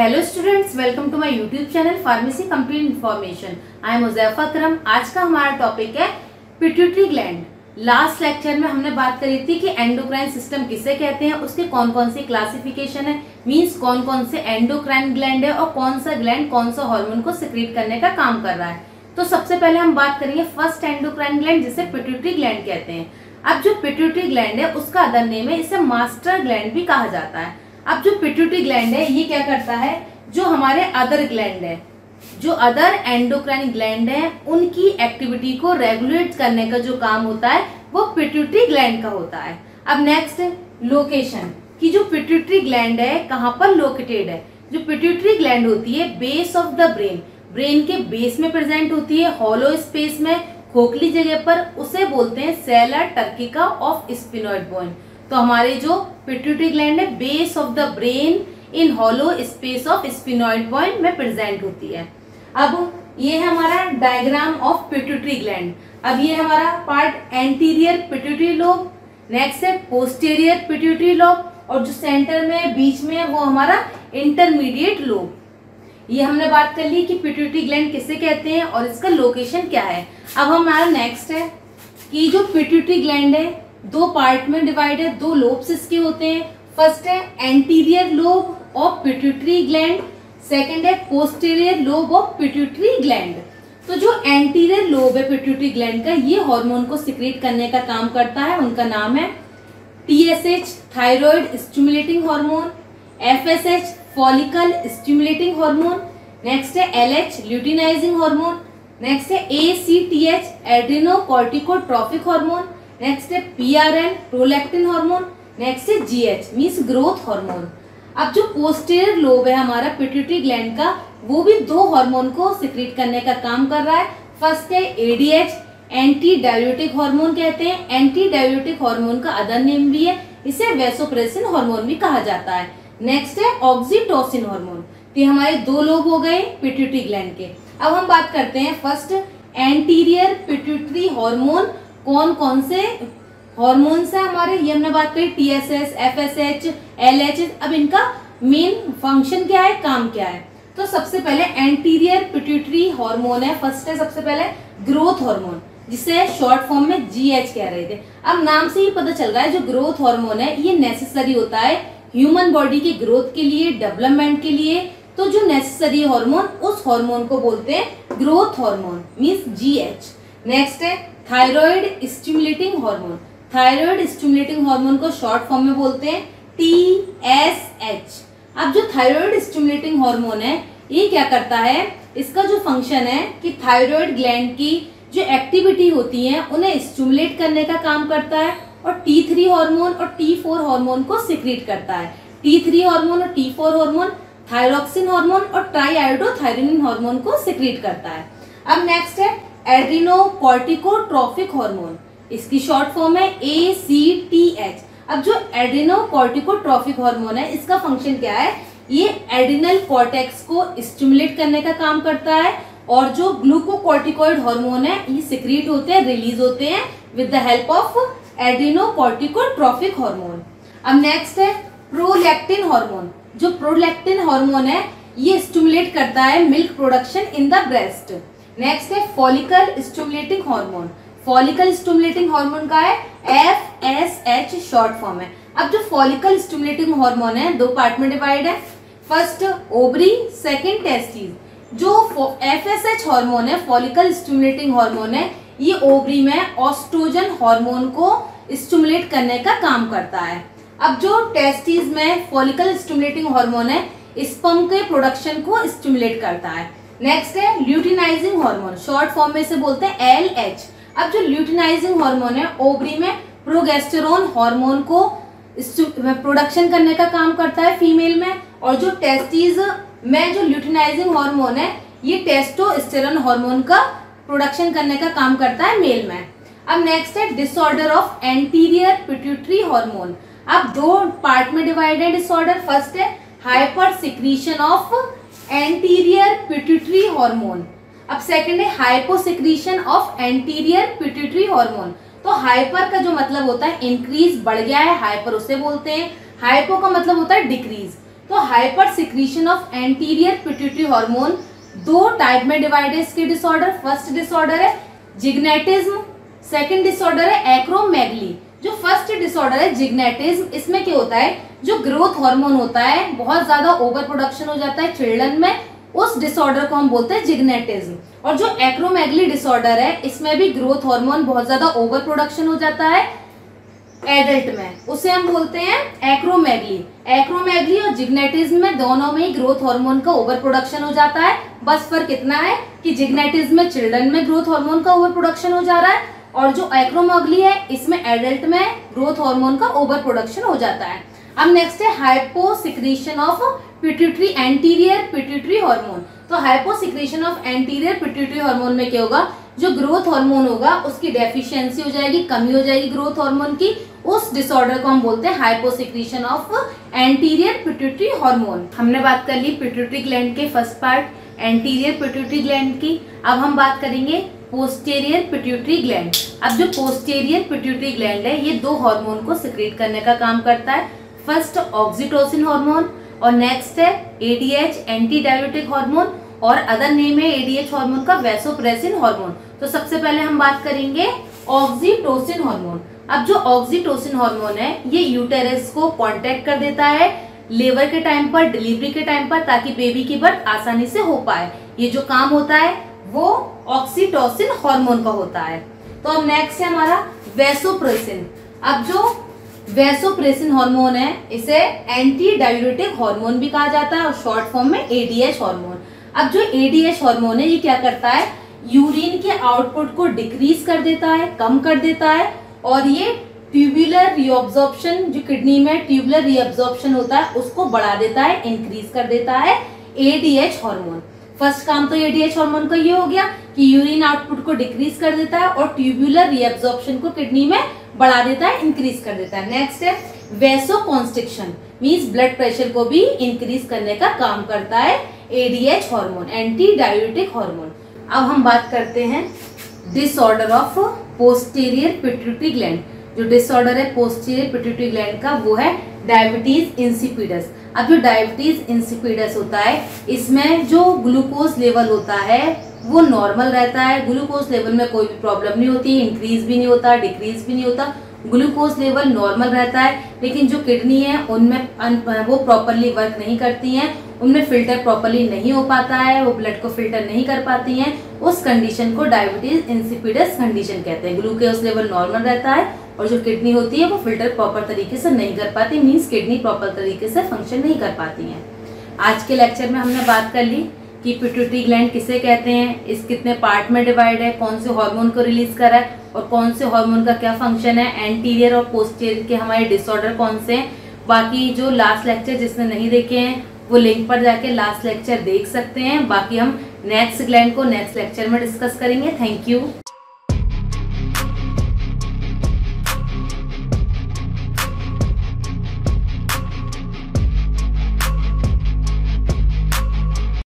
Hello students, welcome to my YouTube channel pharmacy complete information. I am Huzaifa Karam. आज का हमारा topic है pituitary gland. Last lecture में हमने बात करी थी कि एंडोक्राइन सिस्टम किसे कहते हैं, उसके कौन कौन सी क्लासिफिकेशन है, मींस कौन कौन से एंडोक्राइन ग्लैंड है और कौन सा ग्लैंड कौन सा हार्मोन को सिक्रीट करने का काम कर रहा है। तो सबसे पहले हम बात करेंगे फर्स्ट एंडोक्राइन ग्लैंड, जिसे पिट्यूटरी ग्लैंड कहते हैं। अब जो पिट्यूटरी ग्लैंड है उसका अदर नेम है, इसे मास्टर ग्लैंड भी कहा जाता है। अब जो पिट्यूटरी ग्लैंड है ये क्या करता है, जो हमारे अदर ग्लैंड है, जो अदर एंडोक्राइन ग्लैंड है, उनकी एक्टिविटी को रेगुलेट करने का जो काम होता है वो पिट्यूटरी ग्लैंड का होता है। अब नेक्स्ट लोकेशन, कि जो पिट्यूटरी ग्लैंड है कहाँ पर लोकेटेड है। जो पिट्यूटरी ग्लैंड होती है base of the brain, brain के बेस में प्रेजेंट होती है, हॉलो स्पेस में, खोखली जगह पर, उसे बोलते हैं सेला टर्किका ऑफ स्फिनोइड बोन। तो हमारे जो पिट्यूटरी ग्लैंड है base of the brain in hollow space of sphenoid bone में प्रेजेंट होती है। अब ये है हमारा डायग्राम ऑफ पिट्यूटरी ग्लैंड। अब ये हमारा part anterior pituitary lobe, next है पोस्टीरियर पिट्यूटरी लोब, और जो सेंटर में बीच में है वो हमारा इंटरमीडिएट लोब। ये हमने बात कर ली कि पिट्यूटरी ग्लैंड किसे कहते हैं और इसका लोकेशन क्या है। अब हमारा नेक्स्ट है कि जो पिट्यूटरी ग्लैंड है दो पार्ट में डिवाइड है, दो लोब्स इसके होते हैं। फर्स्ट है anterior lobe of pituitary gland, second है posterior lobe of pituitary gland. तो जो एंटीरियर लोब है पिट्यूटरी ग्लैंड का, ये हार्मोन को सिक्रीट करने का काम करता है। उनका नाम है TSH thyroid stimulating hormone, FSH follicle stimulating hormone, next है LH ल्यूटिनाइजिंग हार्मोन, नेक्स्ट है ACTH एड्रेनोकॉर्टिकोट्रोफिक हार्मोन, नेक्स्ट है PRN प्रोलैक्टिन हार्मोन, नेक्स्ट है GH मींस ग्रोथ हार्मोन। अब जो पोस्टीरियर लोब है हमारा पिट्यूटरी ग्लैंड का, वो भी दो हार्मोन को सिक्रीट करने का काम कर रहा है। फर्स्ट है ADH एंटी डाययूरेटिक हार्मोन कहते हैं। एंटी डाययूरेटिक हार्मोन का अदर नेम भी है, इसे वैसोप्रेसिन हार्मोन भी कहा जाता है। नेक्स्ट है ऑक्सीटोसिन हार्मोन। तो हमारे दो लोब हो गए पिट्यूटरी ग्लैंड के। अब हम बात करते हैं फर्स्ट एंटीरियर पिट्यूटरी हार्मोन, कौन कौन से हार्मोन्स है हमारे, ये हमने बात करी TSH, FSH, LH। अब इनका मेन फंक्शन क्या है, काम क्या है। तो सबसे पहले एंटीरियर पिट्यूटरी हार्मोन है, फर्स्ट है सबसे पहले ग्रोथ हार्मोन, जिसे शॉर्ट फॉर्म में GH कह रहे थे। अब नाम से ही पता चल रहा है जो ग्रोथ हार्मोन है ये नेसेसरी होता है ह्यूमन बॉडी की ग्रोथ के लिए, डेवलपमेंट के लिए। तो जो नेसेसरी हार्मोन, उस हार्मोन को बोलते हैं growth hormone means GH। Next है thyroid stimulating hormone. Thyroid stimulating hormone को शॉर्ट फॉर्म में बोलते हैं TSH। अब जो थायराइड स्टिमुलेटिंग हार्मोन है ये क्या करता है, इसका जो फंक्शन है कि थायराइड ग्लैंड की जो एक्टिविटी होती है उन्हें स्टिमुलेट करने का काम करता है, और T3 हार्मोन और T4 हार्मोन को सिक्रीट करता है। T3 हार्मोन और T4 हार्मोन थायरोक्सिन हार्मोन और ट्राईआयोडोथायरोनिन हार्मोन को सिक्रीट करता है। अब नेक्स्ट है एड्रेनोकॉर्टिकोट्रोफिक हार्मोन, इसकी शॉर्ट फॉर्म है ACTH। अब जो एड्रेनोकॉर्टिकोट्रोफिक हार्मोन है इसका फंक्शन क्या है, ये एड्रिनल कॉर्टेक्स को स्टिमुलेट करने का काम करता है, और जो ग्लूकोकॉर्टिकॉइड हार्मोन है ये सिक्रीट होते हैं, रिलीज होते हैं with the help of adrenocorticotrophic hormone. अब नेक्स्ट है प्रोलैक्टिन हार्मोन। जो प्रोलैक्टिन हार्मोन है ये स्टिमुलेट करता है milk production in the breast. Next है follicle stimulating hormone. Follicle stimulating hormone का है FSH शॉर्ट फॉर्म है। अब जो फॉलिकल स्टिमुलेटिंग हार्मोन है दो पार्ट में डिवाइड है, फर्स्ट ओवरी, सेकंड टेस्टिस। जो FSH हार्मोन है फॉलिकल स्टिमुलेटिंग हार्मोन है, ये ओवरी में ऑस्ट्रोजन हार्मोन को स्टिमुलेट करने का काम करता है। अब जो टेस्टिस में फॉलिकल स्टिमुलेटिंग हार्मोन है स्पर्म के प्रोडक्शन को स्टिमुलेट करता है। नेक्स्ट है ल्यूटिनाइजिंग हार्मोन, शॉर्ट फॉर्म में इसे बोलते हैं LH। अब जो ल्यूटिनाइजिंग हार्मोन है ओवरी में प्रोगेस्टेरोन हार्मोन को प्रोडक्शन करने का काम करता है फीमेल में, और जो टेस्टिस में जो ल्यूटिनाइजिंग हार्मोन है ये टेस्टोस्टेरोन हार्मोन का प्रोडक्शन करने का काम करता है मेल में। अब नेक्स्ट है disorder of anterior pituitary hormone. अब दो पार्ट में डिवाइड है डिसऑर्डर, फर्स्ट है hyper secretion of anterior pituitary hormone, अब सेकंड है hyposecretion of anterior pituitary hormone. तो हाइपर का जो मतलब होता है इंक्रीज, बढ़ गया है, हाइपर उसे बोलते हैं। हाइपो का मतलब होता है डिक्रीज, तो hyper secretion of anterior pituitary hormone दो टाइप में डिवाइड है इसके डिसऑर्डर। फर्स्ट डिसऑर्डर है जिग्नेटिज्म, सेकंड डिसऑर्डर है एक्रोमेगली। जो फर्स्ट डिसऑर्डर है जिग्नेटिज्म, इसमें क्या होता है, जो ग्रोथ हार्मोन होता है बहुत ज्यादा ओवर प्रोडक्शन हो जाता है चिल्ड्रन में, उस डिसऑर्डर को हम बोलते हैं जिग्नेटिज्म। और जो एक्रोमेगली डिसऑर्डर है, इसमें भी ग्रोथ हार्मोन बहुत ज्यादा ओवर प्रोडक्शन हो जाता है एडल्ट में, उसे हम बोलते हैं एक्रोमेगली। एक्रोमेगली और जिग्नेटिज्म में दोनों में ही ग्रोथ हार्मोन का ओवर प्रोडक्शन हो जाता है। बस फर्क इतना है कि जिग्नेटिज्म में चिल्ड्रन में ग्रोथ हार्मोन का ओवर प्रोडक्शन हो जा रहा है, और जो एक्रोमेगली है इसमें एडल्ट में ग्रोथ हार्मोन का ओवर प्रोडक्शन हो जाता है। अब नेक्स्ट है hyposecretion of pituitary anterior pituitary hormone. तो hyposecretion of anterior pituitary hormone में क्या होगा, जो ग्रोथ हार्मोन होगा उसकी डेफिशिएंसी हो जाएगी, कमी हो जाएगी ग्रोथ हार्मोन की। उस डिसऑर्डर को हम बोलते हैं hyposecretion of anterior pituitary hormone. हमने बात कर ली पिट्यूटरी ग्लैंड के first part anterior pituitary gland की। अब हम बात करेंगे पोस्टीरियर पिट्यूटरी ग्लैंड। अब जो पोस्टीरियर पिट्यूटरी ग्लैंड है ये दो हार्मोन को सिक्रीट करने का काम करता है। फर्स्ट ऑक्सीटोसिन हार्मोन और नेक्स्ट है एडीएच एंटी डायबिटिक हार्मोन, और अदर नेम है एडीएच हार्मोन का वैसोप्रेसिन हार्मोन। तो सबसे पहले हम बात करेंगे ऑक्सीटोसिन हार्मोन। अब जो ऑक्सीटोसिन हार्मोन है ये यूटेरस को कांटेक्ट कर देता है लेबर के टाइम पर, डिलीवरी के टाइम पर, ताकि बेबी की बर्थ आसानी से हो पाए। ये जो काम होता है वो ऑक्सीटोसिन हार्मोन का होता है। तो अब नेक्स्ट है हमारा वैसोप्रेसिन। अब जो वैसोप्रेसिन हार्मोन है इसे एंटी डाययूरेटिक हार्मोन भी कहा जाता है, और शॉर्ट फॉर्म में एडीएच हार्मोन। अब जो एडीएच हार्मोन है ये क्या करता है, यूरिन के आउटपुट को डिक्रीज कर देता है, कम कर देता है, और ये ट्यूबुलर रीअब्जॉर्प्शन, जो किडनी में ट्यूबुलर रीअब्जॉर्प्शन होता है उसको बढ़ा देता है, इंक्रीज कर देता है एडीएच हार्मोन। फर्स्ट काम तो एडीएच हार्मोन का ये हो गया कि यूरिन आउटपुट को डिक्रीज कर देता है और ट्यूबुलर रीअब्जॉर्प्शन को किडनी में बढ़ा देता है, इंक्रीज कर देता है। नेक्स्ट है वैसोकॉन्स्ट्रिक्शन, मींस ब्लड प्रेशर को भी इंक्रीज करने का काम करता है ADH hormone, anti diuretic hormone. अब हम बात करते हैं disorder of posterior pituitary gland. जो डिसऑर्डर है पोस्टीरियर पिट्यूटरी ग्लैंड का वो है डायबिटीज इंसिपिडस। अब जो डायबिटीज इंसिपिडस होता है इसमें जो ग्लूकोज लेवल होता है वो नॉर्मल रहता है। ग्लूकोज लेवल में कोई भी प्रॉब्लम नहीं होती, इंक्रीज भी नहीं होता, डिक्रीज भी नहीं होता, ग्लूकोज लेवल नॉर्मल रहता है। लेकिन जो किडनी है उनमें वो प्रॉपरली वर्क नहीं करती हैं, उनमें फिल्टर प्रॉपरली नहीं हो पाता है, वो ब्लड को फिल्टर नहीं कर पाती हैं। उस कंडीशन को डायबिटीज इंसिपिडस कंडीशन कहते हैं। ग्लूकोज लेवल नॉर्मल रहता है और जो किडनी होती है वो फिल्टर प्रॉपर तरीके से नहीं कर पाती, मीन्स किडनी प्रॉपर तरीके से फंक्शन नहीं कर पाती हैं। आज के लेक्चर में हमने बात कर ली कि पिट्यूटरी ग्लैंड किसे कहते हैं, इस कितने पार्ट में डिवाइड है, कौन से हार्मोन को रिलीज कर रहा है और कौन से हार्मोन का क्या फंक्शन है, एंटीरियर और पोस्टीरियर के हमारे डिसऑर्डर कौन से हैं। बाकी जो लास्ट लेक्चर जिसने नहीं देखे हैं वो लिंक पर जाके लास्ट लेक्चर देख सकते हैं। बाकी हम नेक्स्ट ग्लैंड को नेक्स्ट लेक्चर में डिस्कस करेंगे। Thank you.